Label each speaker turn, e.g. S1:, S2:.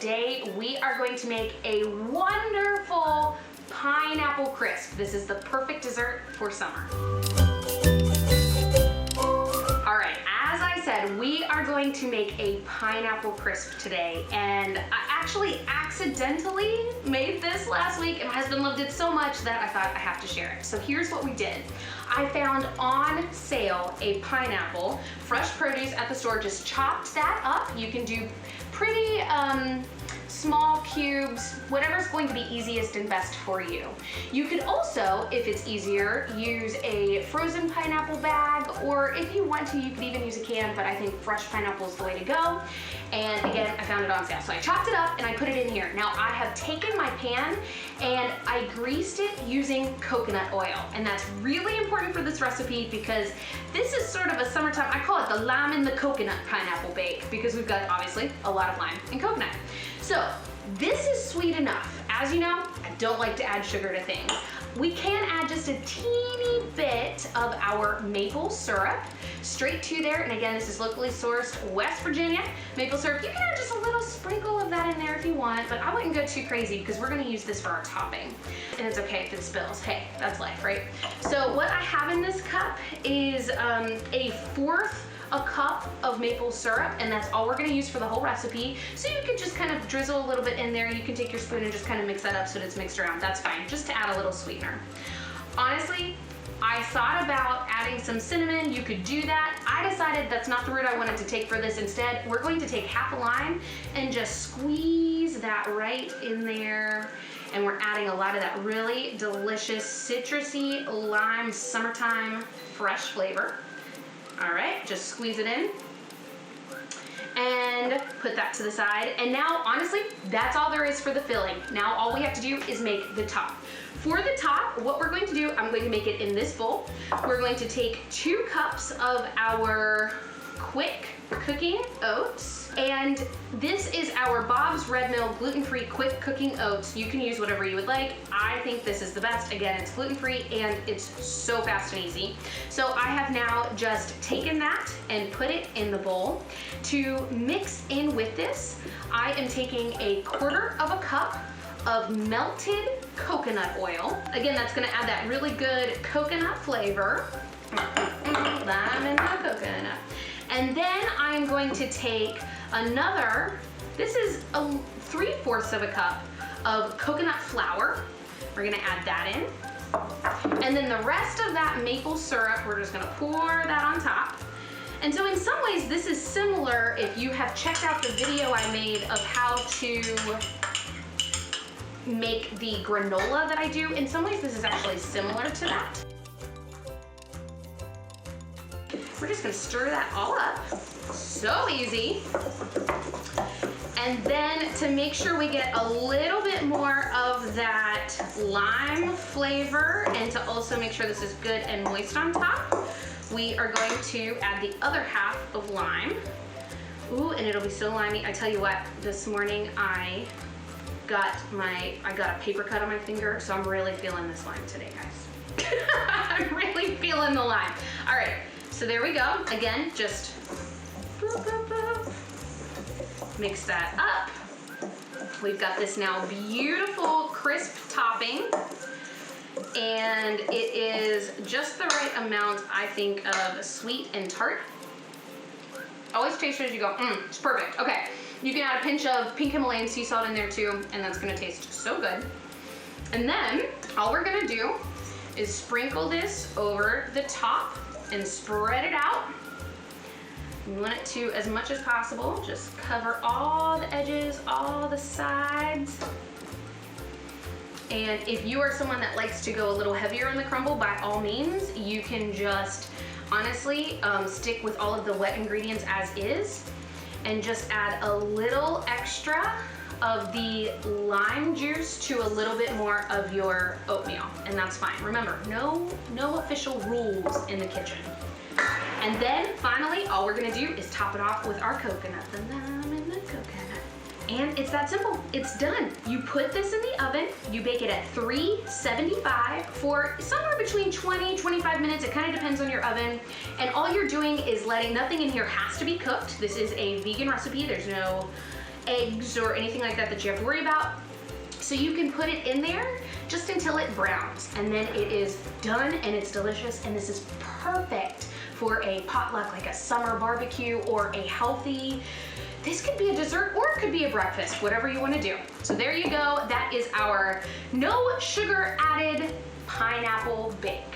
S1: today we are going to make a wonderful pineapple crisp. This is the perfect dessert for summer. All right, as I said, we are going to make a pineapple crisp today, and I actually accidentally made this last week, and my husband loved it so much that I thought I have to share it. So here's what we did. I found on sale a pineapple, fresh produce at the store, just chopped that up. You can do pretty small cubes, whatever's going to be easiest and best for you. You could also, if it's easier, use a frozen pineapple bag, or if you want to, you could even use a can, but I think fresh pineapple is the way to go. And again, I found it on sale. So I chopped it up and I put it in here. Now I have taken my pan and I greased it using coconut oil. And that's really important for this recipe because this is sort of a summertime, I call it the lime in the coconut pineapple bake, because we've got obviously a lot of lime and coconut. So this is sweet enough. As you know, I don't like to add sugar to things. We can add just a teeny bit of our maple syrup straight to there. And again, this is locally sourced West Virginia maple syrup. You can add just a little sprinkle of that in there if you want, but I wouldn't go too crazy because we're gonna use this for our topping. And it's okay if it spills. Hey, that's life, right? So what I have in this cup is a fourth a cup of maple syrup, and that's all we're gonna use for the whole recipe. So you can just kind of drizzle a little bit in there. You can take your spoon and just kind of mix that up so that it's mixed around. That's fine, just to add a little sweetener. Honestly, I thought about adding some cinnamon. You could do that. I decided that's not the route I wanted to take for this. Instead, we're going to take half a lime and just squeeze that right in there. And we're adding a lot of that really delicious citrusy lime summertime fresh flavor. All right, just squeeze it in and put that to the side. And now, honestly, that's all there is for the filling. Now, all we have to do is make the top. For the top, what we're going to do, I'm going to make it in this bowl. We're going to take 2 cups of our quick cooking oats. And this is our Bob's Red Mill gluten-free quick cooking oats. You can use whatever you would like. I think this is the best. Again, it's gluten-free and it's so fast and easy. So I have now just taken that and put it in the bowl. To mix in with this, I am taking 1/4 of a cup of melted coconut oil. Again, that's gonna add that really good coconut flavor. Lime and the coconut. And then I'm going to take another, this is 3/4 of a cup of coconut flour. We're gonna add that in. And then the rest of that maple syrup, we're just gonna pour that on top. And so in some ways, this is similar if you have checked out the video I made of how to make the granola that I do. In some ways, this is actually similar to that. We're just gonna stir that all up. So easy. And then to make sure we get a little bit more of that lime flavor and to also make sure this is good and moist on top, we are going to add the other half of lime. Ooh, and it'll be so limey. I tell you what, this morning I got a paper cut on my finger, so I'm really feeling this lime today, guys. I'm really feeling the lime. All right. So there we go. Again, just mix that up. We've got this now beautiful crisp topping, and it is just the right amount, I think, of sweet and tart. Always taste it as you go. It's perfect. Okay, you can add a pinch of pink Himalayan sea salt in there too, and that's gonna taste so good. And then all we're gonna do is sprinkle this over the top and spread it out. You want it to, as much as possible, just cover all the edges, all the sides. And if you are someone that likes to go a little heavier in the crumble, by all means, you can just honestly stick with all of the wet ingredients as is and just add a little extra of the lime juice to a little bit more of your oatmeal, and that's fine. Remember, no official rules in the kitchen. And then finally, all we're gonna do is top it off with our coconut, the lime and the coconut. And it's that simple, it's done. You put this in the oven, you bake it at 375 for somewhere between 20, 25 minutes. It kind of depends on your oven. And all you're doing is nothing in here has to be cooked. This is a vegan recipe. There's no eggs or anything like that that you have to worry about. So you can put it in there just until it browns, and then it is done and it's delicious, and this is perfect for a potluck, like a summer barbecue or a healthy, this could be a dessert or it could be a breakfast, whatever you want to do. So there you go, that is our no sugar added pineapple bake.